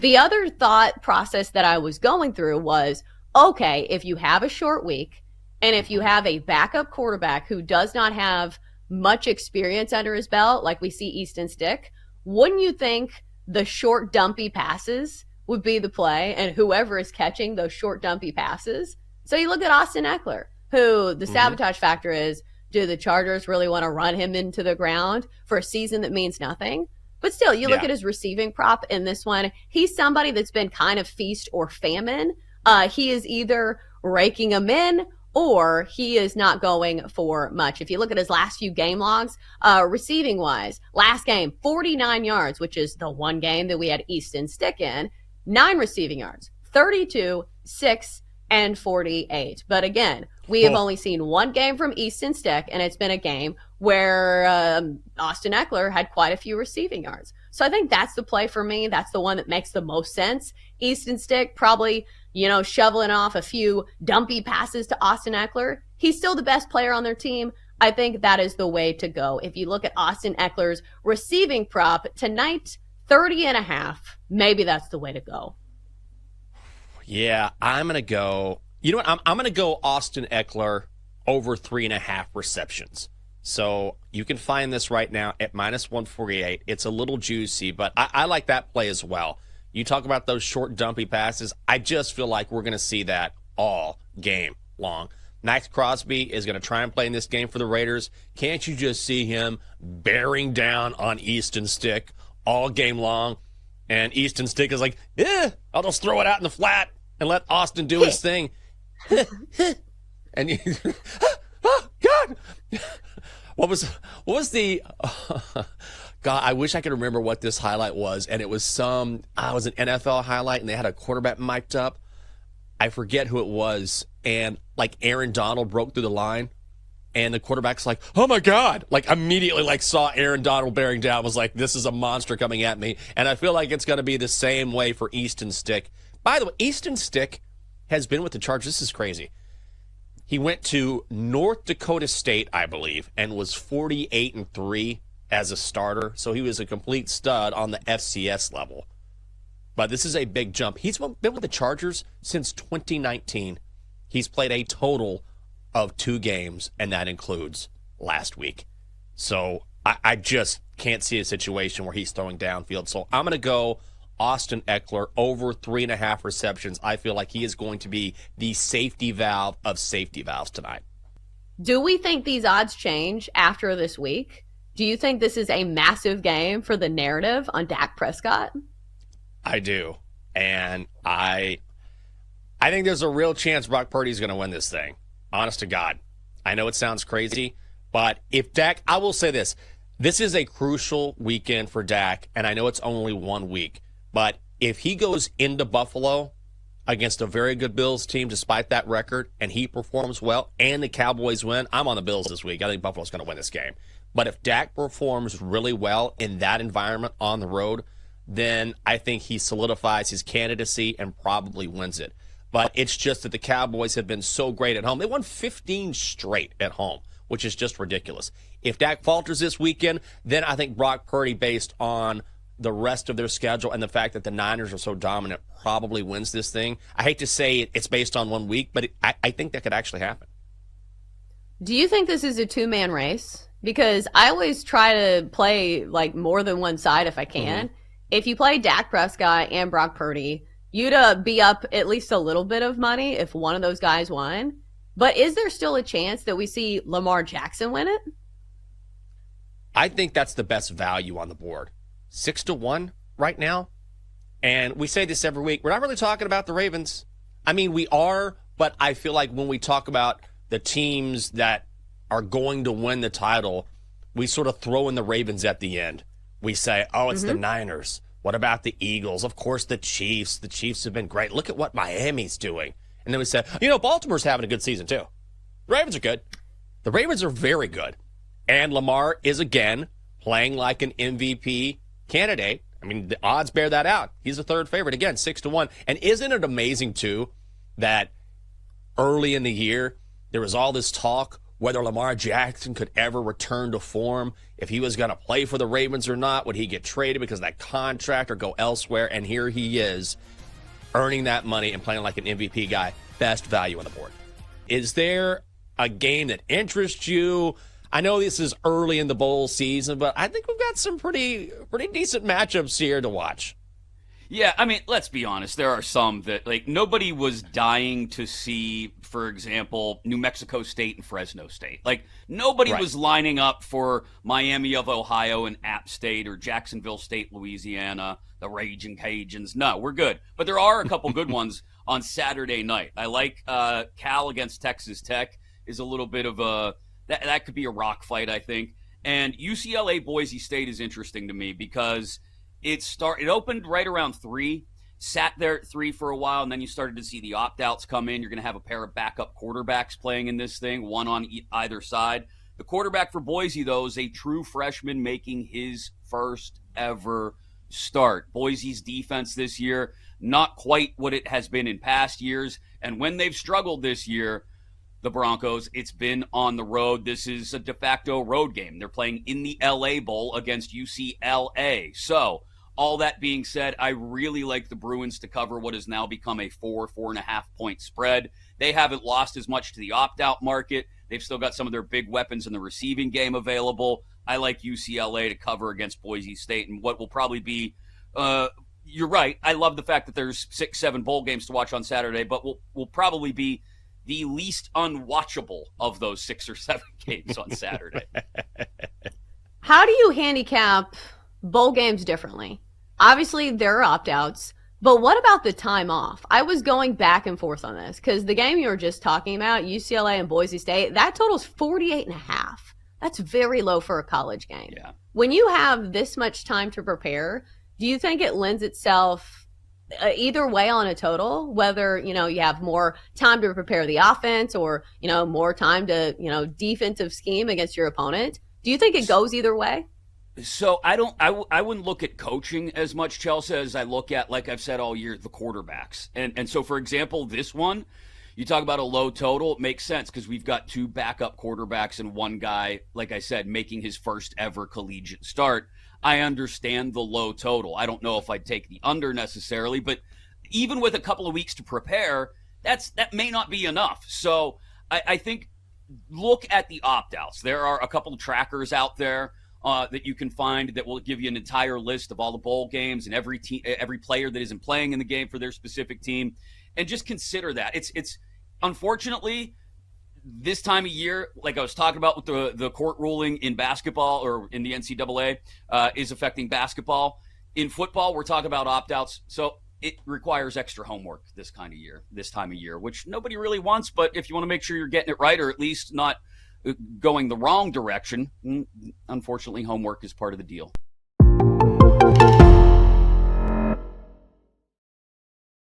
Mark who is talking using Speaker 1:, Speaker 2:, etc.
Speaker 1: The other thought process that I was going through was, okay, if you have a short week and if you have a backup quarterback who does not have much experience under his belt, like we see Easton Stick, wouldn't you think the short, dumpy passes would be the play and whoever is catching those short, dumpy passes? So you look at Austin Eckler, who the sabotage factor is, do the Chargers really want to run him into the ground for a season that means nothing? But still, you look at his receiving prop in this one. He's somebody that's been kind of feast or famine. He is either raking them in or he is not going for much. If you look at his last few game logs, receiving wise, last game, 49 yards, which is the one game that we had Easton Stick in, 9 receiving yards, 32, 6, and 48. But again, we have only seen one game from Easton Stick, and it's been a game where Austin Eckler had quite a few receiving yards. So I think that's the play for me. That's the one that makes the most sense. Easton Stick probably, shoveling off a few dumpy passes to Austin Eckler. He's still the best player on their team. I think that is the way to go. If you look at Austin Eckler's receiving prop tonight, 30.5, maybe that's the way to go.
Speaker 2: Yeah, I'm going to go. You know what? I'm going to go Austin Eckler over 3.5 receptions. So you can find this right now at -148. It's a little juicy, but I like that play as well. You talk about those short, dumpy passes. I just feel like we're going to see that all game long. Max Crosby is going to try and play in this game for the Raiders. Can't you just see him bearing down on Easton Stick all game long? And Easton Stick is like, I'll just throw it out in the flat and let Austin do his thing. And you, oh, God. What was the God, I wish I could remember what this highlight was. And it was it was an NFL highlight and they had a quarterback mic'd up. I forget who it was. And like Aaron Donald broke through the line and the quarterback's like, oh my God, like immediately like saw Aaron Donald bearing down, was like, this is a monster coming at me. And I feel like it's going to be the same way for Easton Stick. By the way, Easton Stick has been with the Chargers. This is crazy. He went to North Dakota State, I believe, and was 48-3 as a starter. So he was a complete stud on the FCS level. But this is a big jump. He's been with the Chargers since 2019. He's played a total of 2 games, and that includes last week. So I just can't see a situation where he's throwing downfield. So I'm going to go Austin Eckler over 3.5 receptions. I feel like he is going to be the safety valve of safety valves tonight.
Speaker 1: Do we think these odds change after this week? Do you think this is a massive game for the narrative on Dak Prescott?
Speaker 2: I do. And I think there's a real chance Brock Purdy's going to win this thing. Honest to God. I know it sounds crazy, but if Dak, I will say this. This is a crucial weekend for Dak, and I know it's only 1 week. But if he goes into Buffalo against a very good Bills team, despite that record, and he performs well, and the Cowboys win, I'm on the Bills this week. I think Buffalo's going to win this game. But if Dak performs really well in that environment on the road, then I think he solidifies his candidacy and probably wins it. But it's just that the Cowboys have been so great at home. They won 15 straight at home, which is just ridiculous. If Dak falters this weekend, then I think Brock Purdy, based on the rest of their schedule and the fact that the Niners are so dominant, probably wins this thing. I hate to say it's based on 1 week, but I think that could actually happen.
Speaker 1: Do you think this is a 2-man race? Because I always try to play like more than one side if I can. Mm-hmm. If you play Dak Prescott and Brock Purdy, you'd be up at least a little bit of money if one of those guys won. But is there still a chance that we see Lamar Jackson win it?
Speaker 2: I think that's the best value on the board. 6-1 right now. And we say this every week. We're not really talking about the Ravens. I mean, we are, but I feel like when we talk about the teams that are going to win the title, we sort of throw in the Ravens at the end. We say, oh, it's the Niners. What about the Eagles? Of course, the Chiefs. The Chiefs have been great. Look at what Miami's doing. And then we say, Baltimore's having a good season too. The Ravens are good. The Ravens are very good. And Lamar is, again, playing like an MVP candidate. I mean, the odds bear that out. He's a third favorite. Again, 6-1. And isn't it amazing, too, that early in the year, there was all this talk, whether Lamar Jackson could ever return to form, if he was going to play for the Ravens or not, would he get traded because of that contract or go elsewhere? And here he is, earning that money and playing like an MVP guy, best value on the board. Is there a game that interests you? I know this is early in the bowl season, but I think we've got some pretty decent matchups here to watch.
Speaker 3: Yeah, I mean, let's be honest. There are some that, like, nobody was dying to see, for example, New Mexico State and Fresno State. Like, nobody was lining up for Miami of Ohio and App State or Jacksonville State, Louisiana, the Raging Cajuns. No, we're good. But there are a couple good ones on Saturday night. I like Cal against Texas Tech is a little bit of a that could be a rock fight, I think. And UCLA Boise State is interesting to me because it opened right around 3, sat there at 3 for a while, and then you started to see the opt-outs come in. You're going to have a pair of backup quarterbacks playing in this thing, one on either side. The quarterback for Boise, though, is a true freshman making his first ever start. Boise's defense this year, not quite what it has been in past years, and when they've struggled this year, the Broncos, it's been on the road. This is a de facto road game. They're playing in the LA Bowl against UCLA. So, all that being said, I really like the Bruins to cover what has now become a 4.5 point spread. They haven't lost as much to the opt-out market. They've still got some of their big weapons in the receiving game available. I like UCLA to cover against Boise State and what will probably be, you're right, I love the fact that there's 6-7 bowl games to watch on Saturday, but will probably be the least unwatchable of those 6 or 7 games on Saturday.
Speaker 1: How do you handicap bowl games differently? Obviously, there are opt-outs, but what about the time off? I was going back and forth on this because the game you were just talking about, UCLA and Boise State, that totals 48.5. That's very low for a college game.
Speaker 3: Yeah.
Speaker 1: When you have this much time to prepare, do you think it lends itself either way on a total, whether, you have more time to prepare the offense or, more time to, defensive scheme against your opponent? Do you think it goes either way?
Speaker 3: So I wouldn't look at coaching as much, Chelsa, as I look at, like I've said all year, the quarterbacks. And so, for example, this one, you talk about a low total, it makes sense because we've got 2 backup quarterbacks and one guy, like I said, making his first ever collegiate start. I understand the low total. I don't know if I'd take the under necessarily, but even with a couple of weeks to prepare, that may not be enough. So I think look at the opt-outs. There are a couple of trackers out there that you can find that will give you an entire list of all the bowl games and every player that isn't playing in the game for their specific team, and just consider that. It's unfortunately this time of year, like I was talking about with the court ruling in basketball or in the NCAA, is affecting basketball. In football, we're talking about opt-outs, so it requires extra homework this time of year, which nobody really wants. But if you want to make sure you're getting it right, or at least not going the wrong direction, unfortunately, homework is part of the deal.